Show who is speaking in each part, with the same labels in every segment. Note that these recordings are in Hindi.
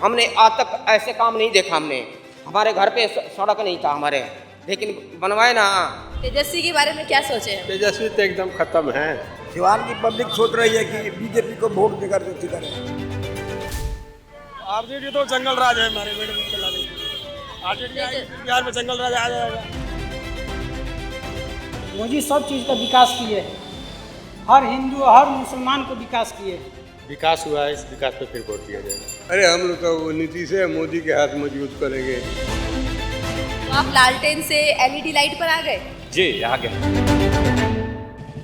Speaker 1: हमने आज तक ऐसे काम नहीं देखा हमने। हमारे घर पे सड़क नहीं था हमारे, लेकिन बनवाए ना।
Speaker 2: तेजस्वी के बारे में क्या सोचे हैं?
Speaker 3: तेजस्वी तो एकदम खत्म है।
Speaker 4: सिवान की पब्लिक सोच रही है कि बीजेपी को वोट देकर जो करें।
Speaker 3: आरजेडी तो जंगल राज है हमारे मैडम, आरजेडी बिहार में जंगल राज आ जाएगा।
Speaker 5: मोदी सब चीज़ का विकास किए हैं, हर हिंदू हर मुसलमान को विकास किए हैं।
Speaker 3: विकास हुआ है, इस विकास पे फिर वोट दिया जाएगा।
Speaker 6: अरे हम लोग तो नीतीश है, मोदी के हाथ मजबूत करेंगे।
Speaker 2: तो आप लालटेन से एलईडी लाइट पर आ गए?
Speaker 7: जी आ गए।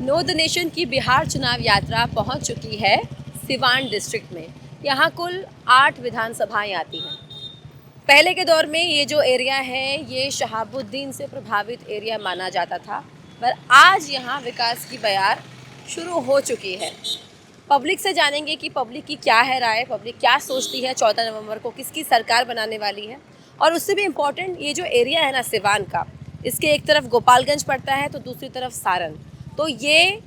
Speaker 2: नो द नेशन की बिहार चुनाव यात्रा पहुंच चुकी है सिवान डिस्ट्रिक्ट में। यहाँ कुल 8 विधानसभाएं आती हैं। पहले के दौर में ये जो एरिया है ये शहाबुद्दीन से प्रभावित एरिया माना जाता था, पर आज यहाँ विकास की बयार शुरू हो चुकी है। पब्लिक से जानेंगे कि पब्लिक की क्या है राय, पब्लिक क्या सोचती है 14 नवंबर को किसकी सरकार बनाने वाली है। और उससे भी इम्पोर्टेंट ये जो एरिया है ना सिवान का, इसके एक तरफ गोपालगंज पड़ता है तो दूसरी तरफ सारण। तो ये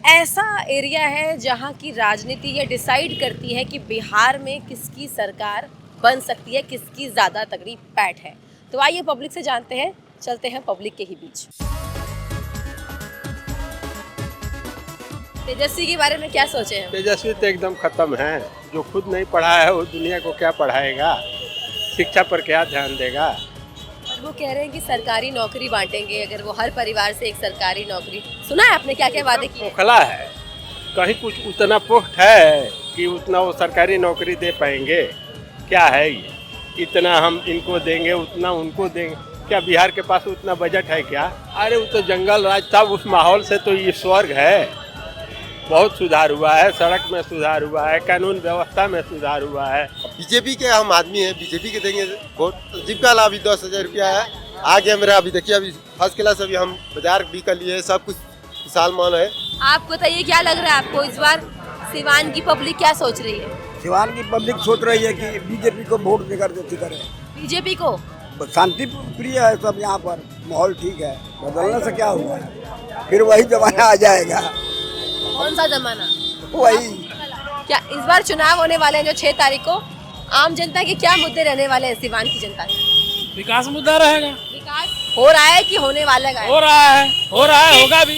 Speaker 2: ऐसा एरिया है जहाँ की राजनीति ये डिसाइड करती है कि बिहार में किसकी सरकार बन सकती है, किसकी ज़्यादा तगड़ी पैठ है। तो आइए पब्लिक से जानते हैं, चलते हैं पब्लिक के ही बीच। तेजस्वी के बारे में क्या सोचे हैं?
Speaker 3: तेजस्वी तो एकदम खत्म है। जो खुद नहीं पढ़ा है वो दुनिया को क्या पढ़ाएगा, शिक्षा पर क्या ध्यान देगा।
Speaker 2: और वो कह रहे हैं कि सरकारी नौकरी बांटेंगे, अगर वो हर परिवार से एक सरकारी नौकरी। सुना है आपने क्या क्या वादे किए?
Speaker 3: खोखला है, कहीं कुछ उतना पोस्ट है कि उतना वो सरकारी नौकरी दे पाएंगे? क्या है ये, इतना हम इनको देंगे उतना उनको देंगे? क्या बिहार के पास उतना बजट है क्या? अरे वो तो जंगल राज था, उस माहौल से तो ये स्वर्ग है। बहुत सुधार हुआ है, सड़क में सुधार हुआ है, कानून व्यवस्था में सुधार हुआ है।
Speaker 8: बीजेपी के हम आदमी हैं, बीजेपी के देंगे वोट। जीविका लाभ अभी 10,000 रुपया है, आ गया मेरा। अभी देखिए अभी फर्स्ट क्लास, अभी हम बाजार भी कर लिए, सब कुछ विशाल मॉल है।
Speaker 2: आप बताइए क्या लग रहा है आपको, इस बार सिवान की पब्लिक क्या सोच रही है?
Speaker 4: सिवान की पब्लिक सोच रही है कि बीजेपी को वोट देकर जो करें।
Speaker 2: बीजेपी को?
Speaker 4: शांति प्रिय है सब यहाँ पर, माहौल ठीक है। बदलने से क्या हुआ, फिर वही जमाना आ जाएगा।
Speaker 2: कौन सा जमाना?
Speaker 4: वही।
Speaker 2: क्या इस बार चुनाव होने वाले हैं जो 6 तारीख को, आम जनता के क्या मुद्दे रहने वाले हैं सिवान की जनता के?
Speaker 5: विकास मुद्दा रहेगा।
Speaker 2: विकास हो रहा है कि होने वाला है?
Speaker 5: हो रहा है, होगा भी।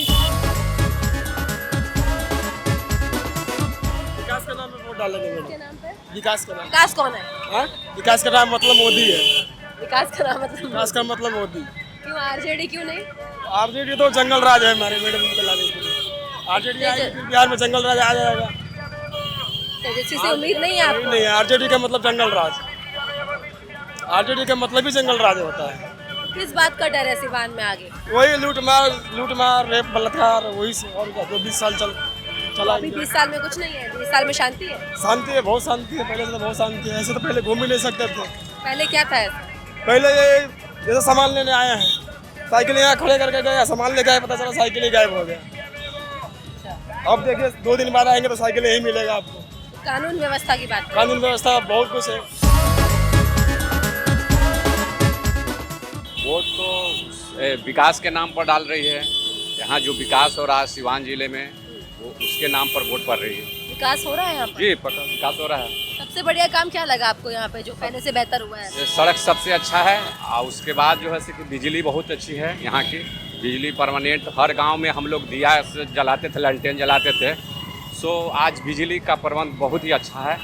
Speaker 3: विकास का नाम पे वोट डालेंगे मैडम।
Speaker 2: के नाम पे?
Speaker 3: विकास का नाम,
Speaker 2: विकास कौन है?
Speaker 3: विकास का नाम मतलब मोदी है।
Speaker 2: विकास का नाम मतलब?
Speaker 3: विकास का मतलब मोदी।
Speaker 2: क्यों आरजेडी क्यों नहीं?
Speaker 3: आरजेडी तो जंगल राज है हमारे मैडम, आरजेडी बिहार में जंगल राज आ जाएगा।
Speaker 2: तेजस्वी से उम्मीद नहीं है आपको?
Speaker 3: नहीं, आरजेडी का मतलब जंगल राज, आरजेडी का मतलब ही जंगल राज होता है।
Speaker 2: किस बात का डर है सिवान में आगे?
Speaker 3: वही लूट मार रेप बलात्कार, वही से। और क्या, जो 20 साल चला।
Speaker 2: अभी 20 साल में कुछ नहीं है, 20 साल में शांति है?
Speaker 3: शांति है, बहुत शांति है। पहले से तो बहुत शांति है, ऐसे तो पहले घूम ही नहीं सकते थे।
Speaker 2: पहले क्या था ऐसा?
Speaker 3: पहले ये जैसे सामान लेने आए हैं, साइकिल यहाँ खड़े करके गए, सामान ले गए, पता चला साइकिल ही गायब हो गया। अब देखिए 2 दिन बाद आएंगे तो साइकिल यही मिलेगा आपको।
Speaker 2: कानून व्यवस्था की बात करें।
Speaker 3: कानून व्यवस्था बहुत कुछ है।
Speaker 7: वोट तो विकास के नाम पर डाल रही है। यहाँ जो विकास हो रहा है सिवान जिले में, वो उसके नाम पर वोट पड़ रही है।
Speaker 2: विकास हो रहा है यहाँ पर?
Speaker 7: जी पक्का विकास हो रहा है।
Speaker 2: सबसे बढ़िया काम क्या लगा आपको यहाँ पे जो पहले से बेहतर हुआ है?
Speaker 7: ये सड़क सबसे अच्छा है, और उसके बाद जो है कि बिजली बहुत अच्छी है। यहाँ की बिजली परमानेंट, हर गांव में हम लोग दिया से जलाते थे, लैंटेन जलाते थे। सो आज बिजली का प्रबंध बहुत ही अच्छा है।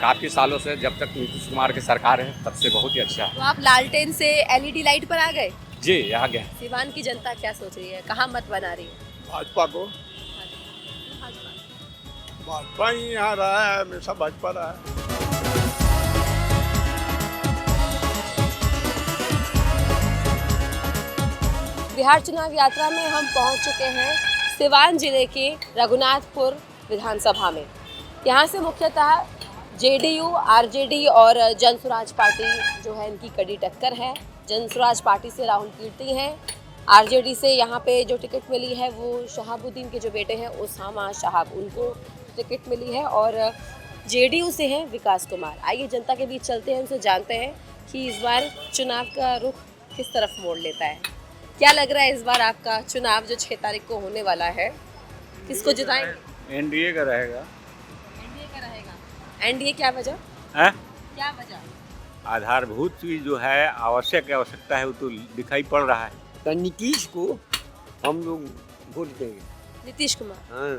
Speaker 7: काफ़ी सालों से, जब तक नीतीश कुमार की सरकार है तब से बहुत ही अच्छा है।
Speaker 2: तो आप लालटेन से एलईडी लाइट पर आ गए?
Speaker 7: जी आ गए।
Speaker 2: सिवान की जनता क्या सोच रही है, कहाँ मत बना रही है?
Speaker 3: भाजपा को, भाजपा ही यहाँ रहा है, हमेशा भाजपा रहा है।
Speaker 2: बिहार चुनाव यात्रा में हम पहुंच चुके हैं सिवान जिले के रघुनाथपुर विधानसभा में। यहाँ से मुख्यतः जेडीयू, आरजेडी और जनसुराज पार्टी जो है इनकी कड़ी टक्कर है। जनसुराज पार्टी से राहुल कीर्ति हैं, आरजेडी से यहाँ पे जो टिकट मिली है वो शहाबुद्दीन के जो बेटे हैं उसामा शहाब, उनको टिकट मिली है। और जेडीयू से हैं विकास कुमार। आइए जनता के बीच चलते हैं, उनसे जानते हैं कि इस बार चुनाव का रुख किस तरफ मोड़ लेता है। क्या लग रहा है इस बार आपका चुनाव जो 6 तारीख को होने वाला है, किसको जिताएंगे?
Speaker 3: एनडीए का रहेगा।
Speaker 2: एनडीए का रहेगा। एनडीए क्या वजह?
Speaker 3: है
Speaker 2: क्या वजह?
Speaker 3: आधारभूत चीज जो है आवश्यकता है वो तो दिखाई पड़ रहा है।
Speaker 4: तो नीतीश को हम लोग वोट देंगे।
Speaker 2: नीतीश कुमार।
Speaker 4: हाँ,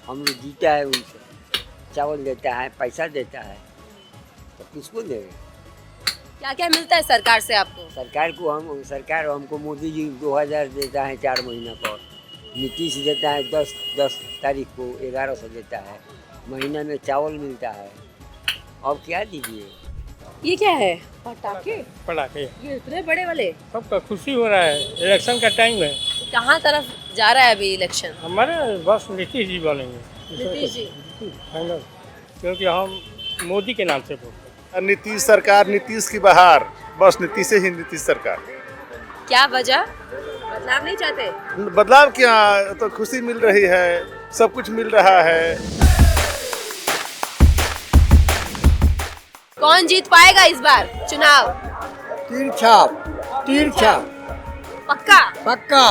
Speaker 4: हम लोग जीता है उनसे, चावल देता है, पैसा देता है, तो किसको देंगे?
Speaker 2: क्या क्या मिलता है सरकार से आपको?
Speaker 4: सरकार हमको मोदी जी 2000 देता है 4 महीना पर, नीतीश देता है 10 तारीख को 1100 देता है, महीना में चावल मिलता है। अब क्या दीजिए?
Speaker 2: ये क्या है? पटाखे?
Speaker 3: पटाखे
Speaker 2: ये इतने बड़े वाले?
Speaker 3: सबका खुशी हो रहा है, इलेक्शन का टाइम है।
Speaker 2: कहाँ तरफ जा रहा है अभी इलेक्शन?
Speaker 3: हमारे बस नीतीश जी बनेंगे
Speaker 2: नीतीश जी।
Speaker 3: फाइनल, क्योंकि हम मोदी के नाम से वोट।
Speaker 9: नीतीश सरकार, नीतीश की बहार, बस नीतीश ही नीतीश सरकार।
Speaker 2: क्या वजह? बदलाव नहीं चाहते?
Speaker 9: बदलाव क्या, तो खुशी मिल रही है, सब कुछ मिल रहा है।
Speaker 2: कौन जीत पाएगा इस बार चुनाव?
Speaker 4: तीर छाप
Speaker 2: पक्का?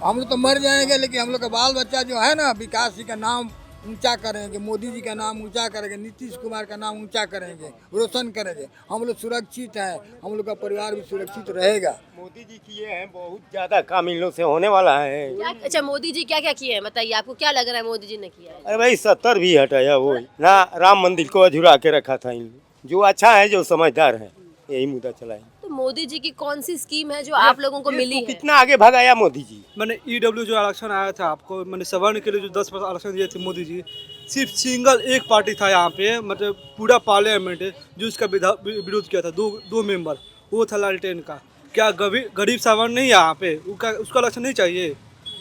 Speaker 4: हम लोग तो मर जाएंगे, लेकिन हम लोग का बाल बच्चा जो है ना, विकास जी का नाम ऊंचा करेंगे, मोदी जी का नाम ऊंचा करेंगे, नीतीश कुमार का नाम ऊंचा करेंगे, रोशन करेंगे। हम लोग सुरक्षित हैं, हम लोग का परिवार भी सुरक्षित रहेगा।
Speaker 3: मोदी जी किए हैं बहुत ज्यादा काम, इन लोग से होने वाला है।
Speaker 2: अच्छा, मोदी जी क्या क्या किए हैं बताइए, आपको क्या लग रहा है मोदी जी ने किया है?
Speaker 3: अरे भाई 70 भी हटाया, वो ना राम मंदिर को अधूरा के रखा था। इन जो अच्छा है, जो समझदार है, यही मुद्दा चलाए।
Speaker 2: तो मोदी जी की कौन सी स्कीम है जो आप लोगों को मिली है?
Speaker 3: कितना आगे भगाया मोदी जी।
Speaker 5: मैंने EW जो आरक्षण आया था आपको, मैंने सवर्ण के लिए जो 10% आरक्षण दिए थे मोदी जी, सिर्फ सिंगल एक पार्टी था यहाँ पे, मतलब पूरा पार्लियामेंट जो उसका विरोध किया था, दो मेंबर, वो था लालटेन का। क्या गरीब सवर्ण नहीं है यहाँ पे, उसका आरक्षण नहीं चाहिए?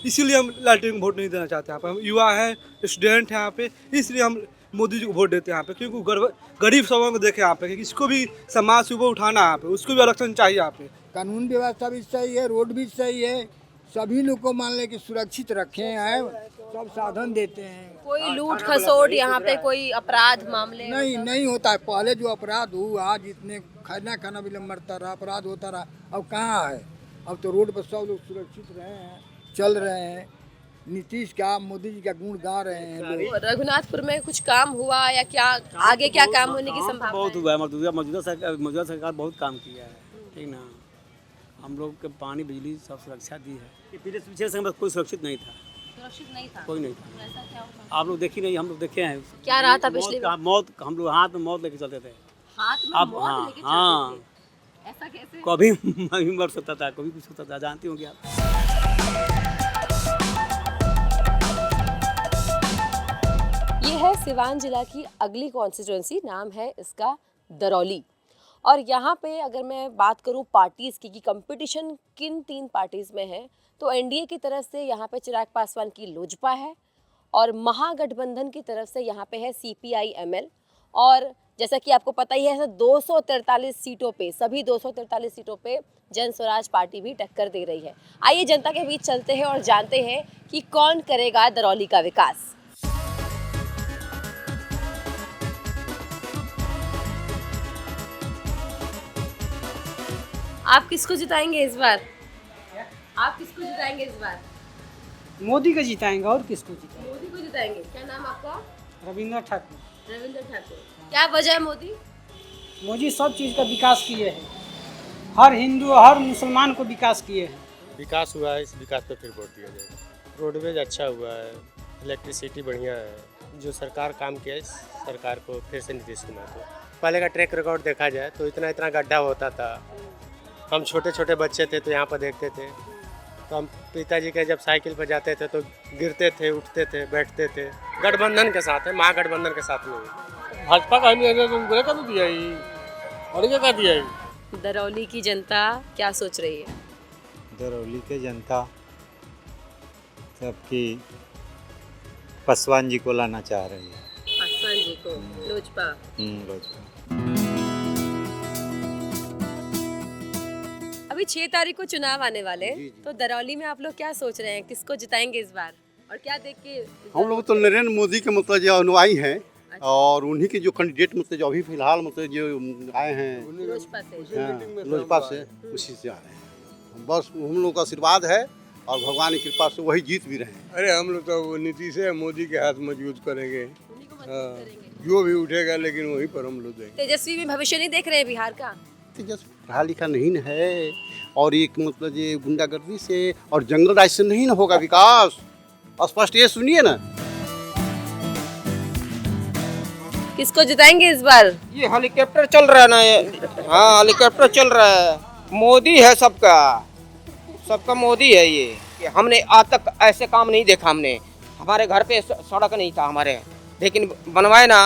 Speaker 5: इसीलिए हम लालटेन को वोट नहीं देना चाहते। यहाँ पे हम युवा हैं, स्टूडेंट हैं यहाँ पे, इसलिए हम मोदी जी को वोट देते हैं यहाँ पे, क्योंकि गरीब सवर्ण को देखे यहाँ पे कि इसको भी समाज से ऊपर उठाना है यहाँ पे, उसको भी आरक्षण चाहिए यहाँ पे।
Speaker 4: कानून व्यवस्था भी सही है, रोड भी सही है, सभी लोग को मान ले कि सुरक्षित रखे हैं, सब साधन देते हैं।
Speaker 2: कोई लूट खसोट यहाँ पे, कोई अपराध मामले?
Speaker 4: नहीं होता है। पहले जो अपराध हुआ, जितने खाना भी मरता रहा, अपराध होता रहा, अब कहाँ है? अब तो रोड पर सब लोग सुरक्षित रहे हैं, चल रहे हैं। नीतीश का, मोदी जी का गुण गा रहे हैं लोग।
Speaker 2: रघुनाथपुर में कुछ काम हुआ या क्या, आगे क्या काम होने की संभावना?
Speaker 5: बहुत हुआ है, मौजूदा सरकार बहुत काम किया है, ठीक ना। हम लोग के पानी बिजली सब सुरक्षा दी है। पीछे से कोई सुरक्षित नहीं था, कोई नहीं था।
Speaker 2: ऐसा क्या हुआ?
Speaker 5: आप लोग देखी नहीं, हम लोग देखे हैं।
Speaker 2: क्या रहा था पिछली बार?
Speaker 5: मौत, हम लोग हाथ में मौत लेके चलते थे।
Speaker 2: हाथ में मौत लेके चलते थे? ऐसा कैसे?
Speaker 5: कभी मर सकता था, कभी कुछ होता था, जानती होंगे आप।
Speaker 2: ये है सिवान जिला की अगली कॉन्स्टिट्यूंसी, नाम है इसका दरौली। और यहाँ पे अगर मैं बात करूँ पार्टीज़ की कि कंपटीशन किन 3 पार्टीज़ में है, तो एनडीए की तरफ से यहाँ पे चिराग पासवान की लोजपा है, और महागठबंधन की तरफ से यहाँ पे है CPI-ML। और जैसा कि आपको पता ही है, 243 सीटों पे, सभी 243 सीटों पे जन स्वराज पार्टी भी टक्कर दे रही है। आइए जनता के बीच चलते हैं और जानते हैं कि कौन करेगा दरौली का विकास। आप किसको जिताएंगे इस बार?
Speaker 5: मोदी को जिताएंगे, और किसको जिताएंगे?
Speaker 2: मोदी को जिताएंगे। क्या नाम आपका?
Speaker 5: रविंद्र ठाकुर।
Speaker 2: रविंद्र ठाकुर। क्या वजह है
Speaker 5: मोदी सब चीज़ का विकास किए हैं, हर हिंदू हर मुसलमान को विकास किए हैं।
Speaker 3: विकास हुआ है, इस विकास पे फिर वोट दिया जाएगा। रोडवेज अच्छा हुआ है, इलेक्ट्रिसिटी बढ़िया है, जो सरकार काम किया है, इस सरकार को फिर से नीतीश कुमार को। पहले का ट्रैक रिकॉर्ड देखा जाए तो इतना गड्ढा होता था, हम छोटे बच्चे थे तो यहाँ पर देखते थे, तो हम पिताजी के जब साइकिल पर जाते थे तो गिरते थे, उठते थे, बैठते थे। गठबंधन के साथ है, महागठबंधन के साथ में भाजपा का दिया ही, और क्या दिया ही।
Speaker 2: दरौली की जनता क्या सोच रही है?
Speaker 10: दरौली की जनता सबकी पासवान जी को लाना चाह रही है।
Speaker 2: पासवान जी को, लोजपा।
Speaker 10: लोजपा।
Speaker 2: अभी 6 तारीख को चुनाव आने वाले, तो दरौली में आप लोग क्या सोच रहे हैं, किसको जिताएंगे इस बार, और क्या देख के?
Speaker 8: हम लोग तो नरेंद्र मोदी के मतलब जो अनुयायी हैं, और उन्हीं के जो कैंडिडेट मतलब जो अभी फिलहाल मतलब जो आए हैं लोजपा से, उसी से आ रहे हैं। बस हम लोग का आशीर्वाद है, और भगवान की कृपा से वही जीत भी रहे हैं।
Speaker 6: अरे हम लोग तो नीतीश है, मोदी के हाथ मजबूत करेंगे। जो भी उठेगा लेकिन वहीं पर हम लोग देंगे।
Speaker 2: तेजस्वी में भविष्य नहीं देख रहे हैं बिहार का?
Speaker 8: तेजस्वी पढ़ा लिखा नहीं न है, और एक मतलब ये गुंडागर्दी से और जंगल राज से नहीं न होगा विकास। स्पष्ट ये सुनिए ना।
Speaker 2: किसको जिताएंगे इस बार?
Speaker 1: ये हेलीकॉप्टर चल रहा है ना, ये हाँ हेलीकॉप्टर चल रहा है। मोदी है सबका, सबका मोदी है ये। हमने आज तक ऐसे काम नहीं देखा हमने। हमारे घर पे सड़क नहीं था हमारे, लेकिन बनवाए ना।